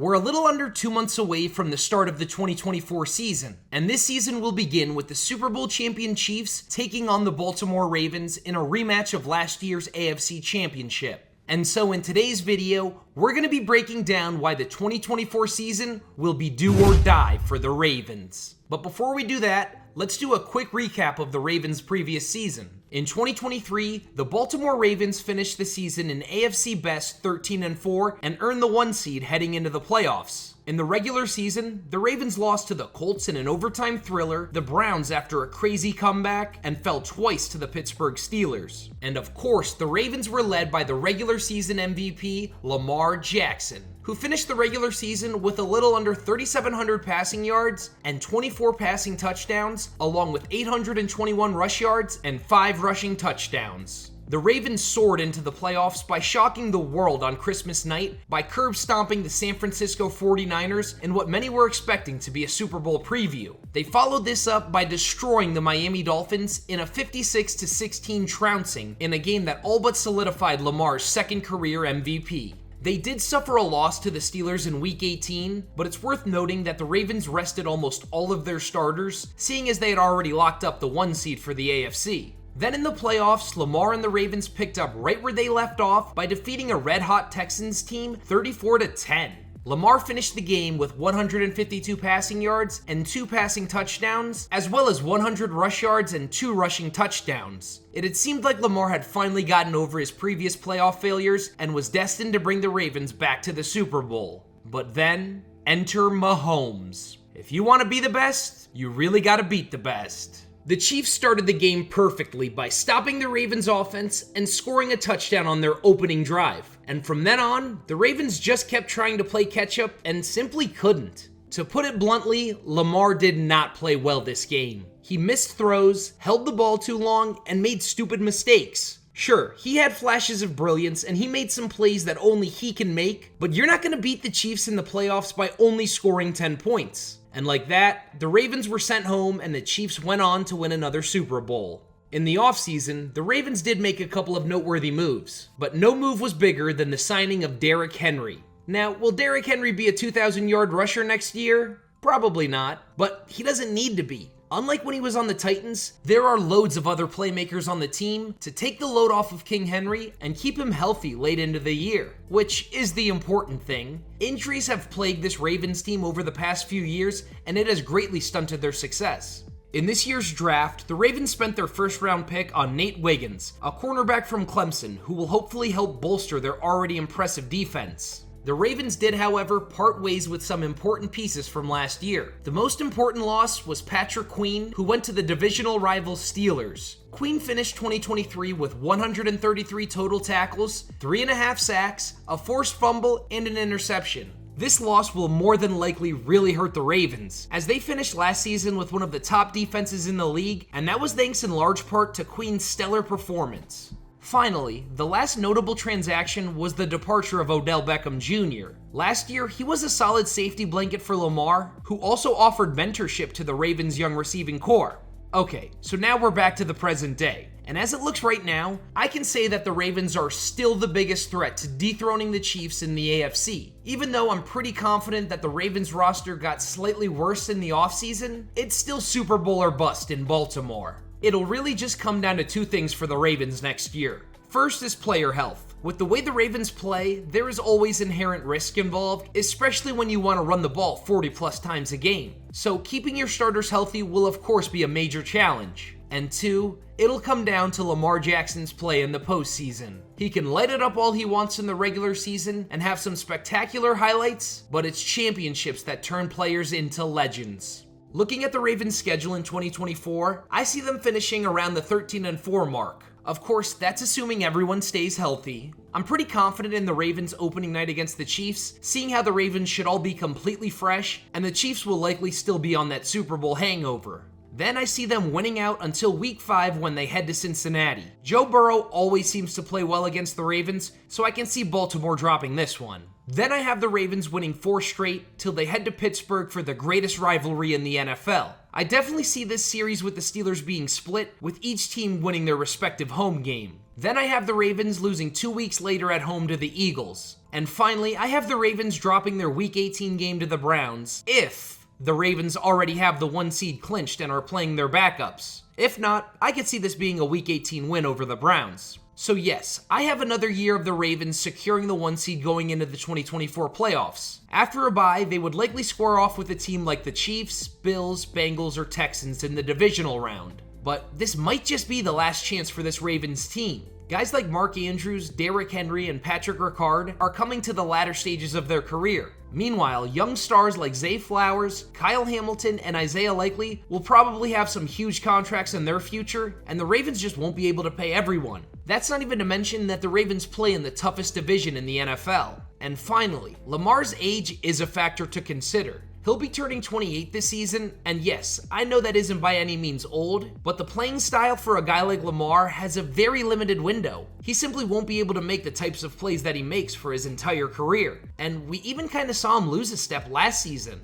We're a little under 2 months away from the start of the 2024 season, and this season will begin with the Super Bowl champion Chiefs taking on the Baltimore Ravens in a rematch of last year's AFC Championship. And so in today's video, we're going to be breaking down why the 2024 season will be do or die for the Ravens. But before we do that, let's do a quick recap of the Ravens' previous season. In 2023, the Baltimore Ravens finished the season in AFC Best 13-4 and earned the 1 seed heading into the playoffs. In the regular season, the Ravens lost to the Colts in an overtime thriller, the Browns after a crazy comeback, and fell twice to the Pittsburgh Steelers. And of course, the Ravens were led by the regular season MVP Lamar Jackson, who finished the regular season with a little under 3,700 passing yards and 24 passing touchdowns, along with 821 rush yards and 5 rushing touchdowns. The Ravens soared into the playoffs by shocking the world on Christmas night by curb stomping the San Francisco 49ers in what many were expecting to be a Super Bowl preview. They followed this up by destroying the Miami Dolphins in a 56-16 trouncing in a game that all but solidified Lamar's second career MVP. They did suffer a loss to the Steelers in Week 18, but it's worth noting that the Ravens rested almost all of their starters, seeing as they had already locked up the 1 seed for the AFC. Then in the playoffs, Lamar and the Ravens picked up right where they left off by defeating a red-hot Texans team 34-10. Lamar finished the game with 152 passing yards and 2 passing touchdowns, as well as 100 rush yards and 2 rushing touchdowns. It had seemed like Lamar had finally gotten over his previous playoff failures and was destined to bring the Ravens back to the Super Bowl. But then, enter Mahomes. If you want to be the best, you really got to beat the best. The Chiefs started the game perfectly by stopping the Ravens' offense and scoring a touchdown on their opening drive. And from then on, the Ravens just kept trying to play catch-up and simply couldn't. To put it bluntly, Lamar did not play well this game. He missed throws, held the ball too long, and made stupid mistakes. Sure, he had flashes of brilliance and he made some plays that only he can make, but you're not going to beat the Chiefs in the playoffs by only scoring 10 points. And like that, the Ravens were sent home and the Chiefs went on to win another Super Bowl. In the offseason, the Ravens did make a couple of noteworthy moves, but no move was bigger than the signing of Derrick Henry. Now, will Derrick Henry be a 2,000-yard rusher next year? Probably not, but he doesn't need to be. Unlike when he was on the Titans, there are loads of other playmakers on the team to take the load off of King Henry and keep him healthy late into the year, which is the important thing. Injuries have plagued this Ravens team over the past few years, and it has greatly stunted their success. In this year's draft, the Ravens spent their first-round pick on Nate Wiggins, a cornerback from Clemson, who will hopefully help bolster their already impressive defense. The Ravens did, however, part ways with some important pieces from last year. The most important loss was Patrick Queen, who went to the divisional rival Steelers. Queen finished 2023 with 133 total tackles, 3.5 sacks, a forced fumble, and an interception. This loss will more than likely really hurt the Ravens, as they finished last season with one of the top defenses in the league, and that was thanks in large part to Queen's stellar performance. Finally, the last notable transaction was the departure of Odell Beckham Jr. Last year, he was a solid safety blanket for Lamar, who also offered mentorship to the Ravens' young receiving core. Okay, so now we're back to the present day. And as it looks right now, I can say that the Ravens are still the biggest threat to dethroning the Chiefs in the AFC. Even though I'm pretty confident that the Ravens roster got slightly worse in the offseason, it's still Super Bowl or bust in Baltimore. It'll really just come down to 2 things for the Ravens next year. First is player health. With the way the Ravens play, there is always inherent risk involved, especially when you want to run the ball 40+ times a game. So keeping your starters healthy will of course be a major challenge. And 2, it'll come down to Lamar Jackson's play in the postseason. He can light it up all he wants in the regular season and have some spectacular highlights, but it's championships that turn players into legends. Looking at the Ravens' schedule in 2024, I see them finishing around the 13-4 mark. Of course, that's assuming everyone stays healthy. I'm pretty confident in the Ravens' opening night against the Chiefs, seeing how the Ravens should all be completely fresh, and the Chiefs will likely still be on that Super Bowl hangover. Then I see them winning out until Week 5 when they head to Cincinnati. Joe Burrow always seems to play well against the Ravens, so I can see Baltimore dropping this one. Then I have the Ravens winning 4 straight till they head to Pittsburgh for the greatest rivalry in the NFL. I definitely see this series with the Steelers being split, with each team winning their respective home game. Then I have the Ravens losing 2 weeks later at home to the Eagles. And finally, I have the Ravens dropping their Week 18 game to the Browns if the Ravens already have the 1 seed clinched and are playing their backups. If not, I could see this being a Week 18 win over the Browns. So yes, I have another year of the Ravens securing the 1 seed going into the 2024 playoffs. After a bye, they would likely square off with a team like the Chiefs, Bills, Bengals, or Texans in the divisional round. But this might just be the last chance for this Ravens team. Guys like Mark Andrews, Derrick Henry, and Patrick Ricard are coming to the latter stages of their career. Meanwhile, young stars like Zay Flowers, Kyle Hamilton, and Isaiah Likely will probably have some huge contracts in their future, and the Ravens just won't be able to pay everyone. That's not even to mention that the Ravens play in the toughest division in the NFL. And finally, Lamar's age is a factor to consider. He'll be turning 28 this season, and yes, I know that isn't by any means old, but the playing style for a guy like Lamar has a very limited window. He simply won't be able to make the types of plays that he makes for his entire career, and we even kind of saw him lose a step last season.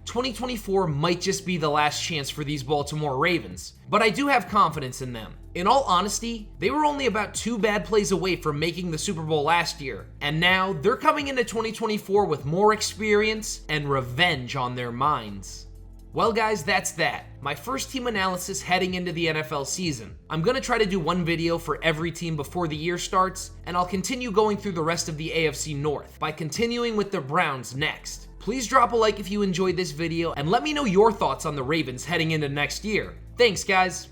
2024 might just be the last chance for these Baltimore Ravens, but I do have confidence in them. In all honesty, they were only about 2 bad plays away from making the Super Bowl last year, and now they're coming into 2024 with more experience and revenge on their minds. Well guys, that's that. My first team analysis heading into the NFL season. I'm gonna try to do 1 video for every team before the year starts, and I'll continue going through the rest of the AFC North by continuing with the Browns next. Please drop a like if you enjoyed this video and let me know your thoughts on the Ravens heading into next year. Thanks guys!